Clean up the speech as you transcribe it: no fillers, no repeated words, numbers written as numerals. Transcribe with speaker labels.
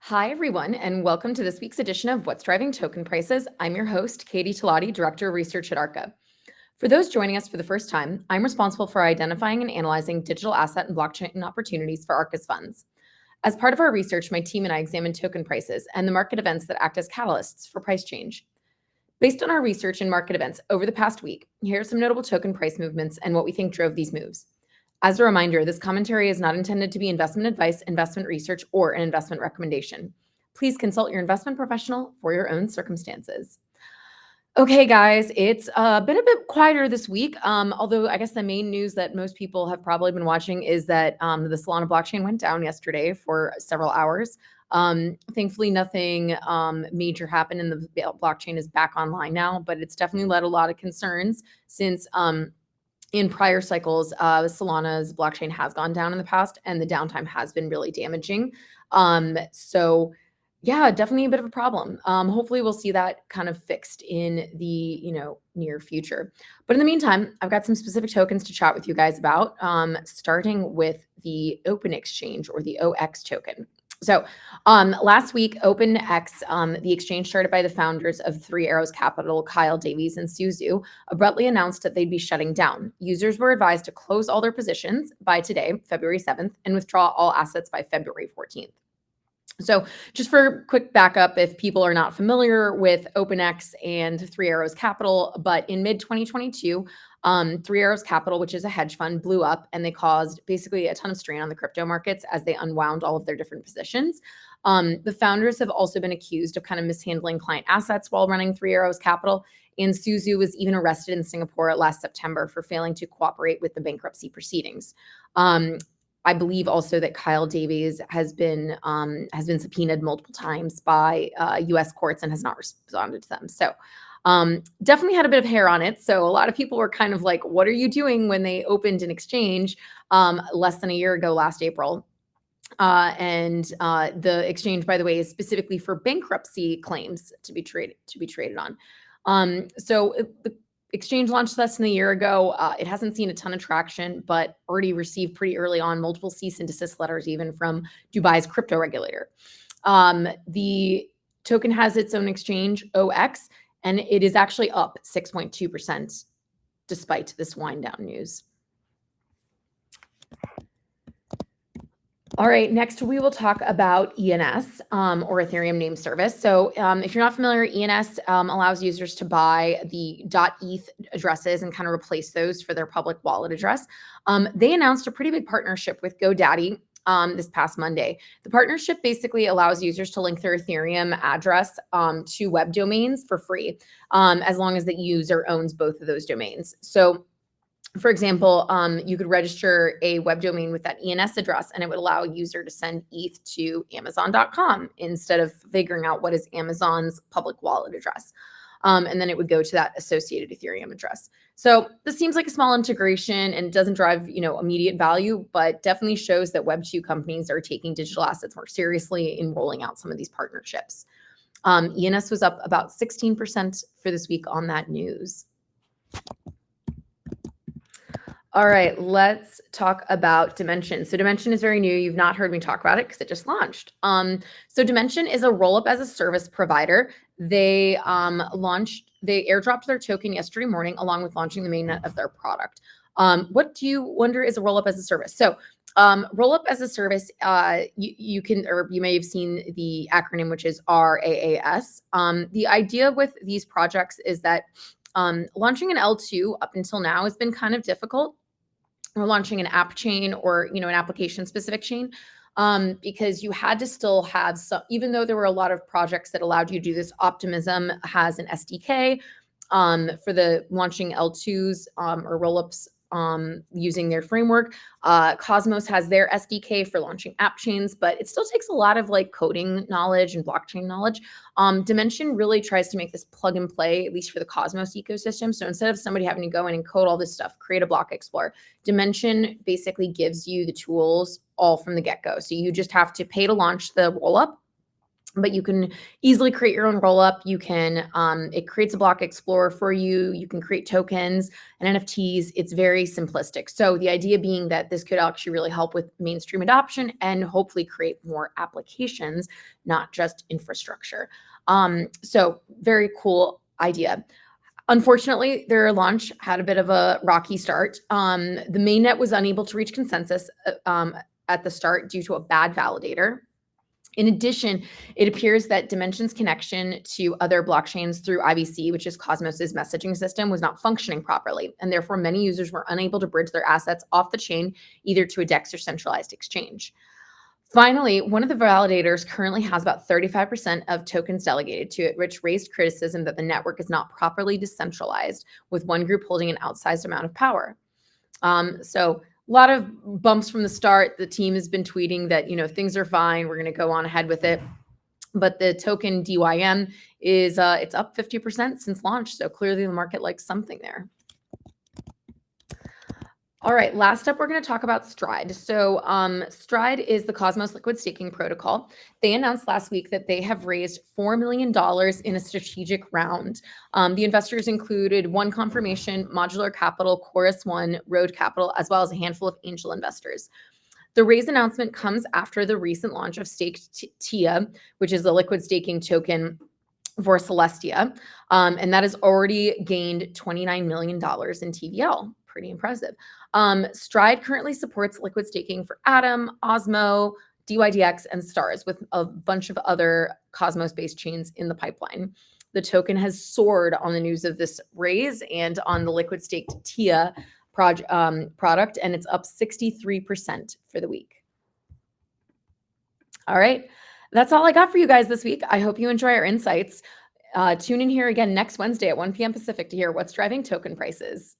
Speaker 1: Hi, everyone, and welcome to this week's edition of What's Driving Token Prices. I'm your host, Katie Talati, Director of Research at Arca. For those joining us for the first time, I'm responsible for identifying and analyzing digital asset and blockchain opportunities for Arca's funds. As part of our research, my team and I examine token prices and the market events that act as catalysts for price change. Based on our research and market events over the past week, here are some notable token price movements and what we think drove these moves. As a reminder, this commentary is not intended to be investment advice, investment research, or an investment recommendation. Please consult your investment professional for your own circumstances. Okay, guys, it's been a bit quieter this week. Although I guess the main news that most people have probably been watching is that the Solana blockchain went down yesterday for several hours. Thankfully, nothing major happened, and the blockchain is back online now. But it's definitely led a lot of concerns since in prior cycles, Solana's blockchain has gone down in the past, and the downtime has been really damaging. So yeah, definitely a bit of a problem. Hopefully we'll see that kind of fixed in the, near future. But in the meantime, I've got some specific tokens to chat with you guys about, starting with the Open Exchange or the OX token. So last week, OpenX, the exchange started by the founders of Three Arrows Capital, Kyle Davies and Suzu, abruptly announced that they'd be shutting down. Users were advised to close all their positions by today, February 7th, and withdraw all assets by February 14th. So just for quick backup, if people are not familiar with OpenX and Three Arrows Capital, but in mid-2022, Three Arrows Capital, which is a hedge fund, blew up, and they caused basically a ton of strain on the crypto markets as they unwound all of their different positions. The founders have also been accused of kind of mishandling client assets while running Three Arrows Capital, and Suzu was even arrested in Singapore last September for failing to cooperate with the bankruptcy proceedings. I believe also that Kyle Davies has been subpoenaed multiple times by U.S. courts and has not responded to them. So definitely had a bit of hair on it. So a lot of people were kind of like, what are you doing when they opened an exchange less than a year ago, last April? The exchange, by the way, is specifically for bankruptcy claims to be traded on. The exchange launched less than a year ago. It hasn't seen a ton of traction, but already received pretty early on multiple cease and desist letters, even from Dubai's crypto regulator. The token has its own exchange, OX, and it is actually up 6.2% despite this wind down news. All right, next we will talk about ENS or Ethereum Name Service. So if you're not familiar, ENS allows users to buy the .eth addresses and kind of replace those for their public wallet address. They announced a pretty big partnership with GoDaddy this past Monday. The partnership basically allows users to link their Ethereum address to web domains for free, as long as the user owns both of those domains. So for example, you could register a web domain with that ENS address, and it would allow a user to send ETH to Amazon.com instead of figuring out what is Amazon's public wallet address. And then it would go to that associated Ethereum address. So this seems like a small integration and doesn't drive, immediate value, but definitely shows that Web2 companies are taking digital assets more seriously in rolling out some of these partnerships. ENS was up about 16% for this week on that news. All right, let's talk about Dimension. So Dimension is very new. You've not heard me talk about it because it just launched. So Dimension is a roll-up as a service provider. They airdropped their token yesterday morning along with launching the mainnet of their product. What do you wonder is a roll-up as a service? So roll-up as a service, you may have seen the acronym, which is RAAS. The idea with these projects is that launching an L2 up until now has been kind of difficult. Or launching an app chain or an application specific chain, because you had to still have some, even though there were a lot of projects that allowed you to do this. Optimism has an SDK for the launching L2s or rollups using their framework. Cosmos has their SDK for launching app chains, but it still takes a lot of coding knowledge and blockchain knowledge. Dimension really tries to make this plug and play, at least for the Cosmos ecosystem. So instead of somebody having to go in and code all this stuff, create a block explorer, Dimension basically gives you the tools all from the get-go. So you just have to pay to launch the rollup. but you can easily create your own rollup. You can, it creates a block explorer for you. You can create tokens and NFTs. It's very simplistic. So the idea being that this could actually really help with mainstream adoption and hopefully create more applications, not just infrastructure. So very cool idea. Unfortunately, their launch had a bit of a rocky start. The mainnet was unable to reach consensus at the start due to a bad validator. In addition, it appears that Dimension's connection to other blockchains through IBC, which is Cosmos's messaging system, was not functioning properly, and therefore many users were unable to bridge their assets off the chain, either to a DEX or centralized exchange. Finally, one of the validators currently has about 35% of tokens delegated to it, which raised criticism that the network is not properly decentralized, with one group holding an outsized amount of power. So a lot of bumps from the start. The team has been tweeting that, things are fine. We're going to go on ahead with it. But the token DYM is it's up 50% since launch. So clearly the market likes something there. All right, last up, we're going to talk about STRD. So STRD is the Cosmos Liquid Staking Protocol. They announced last week that they have raised $4 million in a strategic round. The investors included One Confirmation, Modular Capital, Chorus One, Road Capital, as well as a handful of angel investors. The raise announcement comes after the recent launch of Staked TIA, which is a liquid staking token for Celestia, and that has already gained $29 million in TVL. Pretty impressive. STRD currently supports liquid staking for Atom, Osmo, DYDX, and Stars, with a bunch of other Cosmos-based chains in the pipeline. The token has soared on the news of this raise and on the liquid staked TIA product, and it's up 63% for the week. All right, that's all I got for you guys this week. I hope you enjoy our insights. Tune in here again next Wednesday at 1 p.m. Pacific to hear what's driving token prices.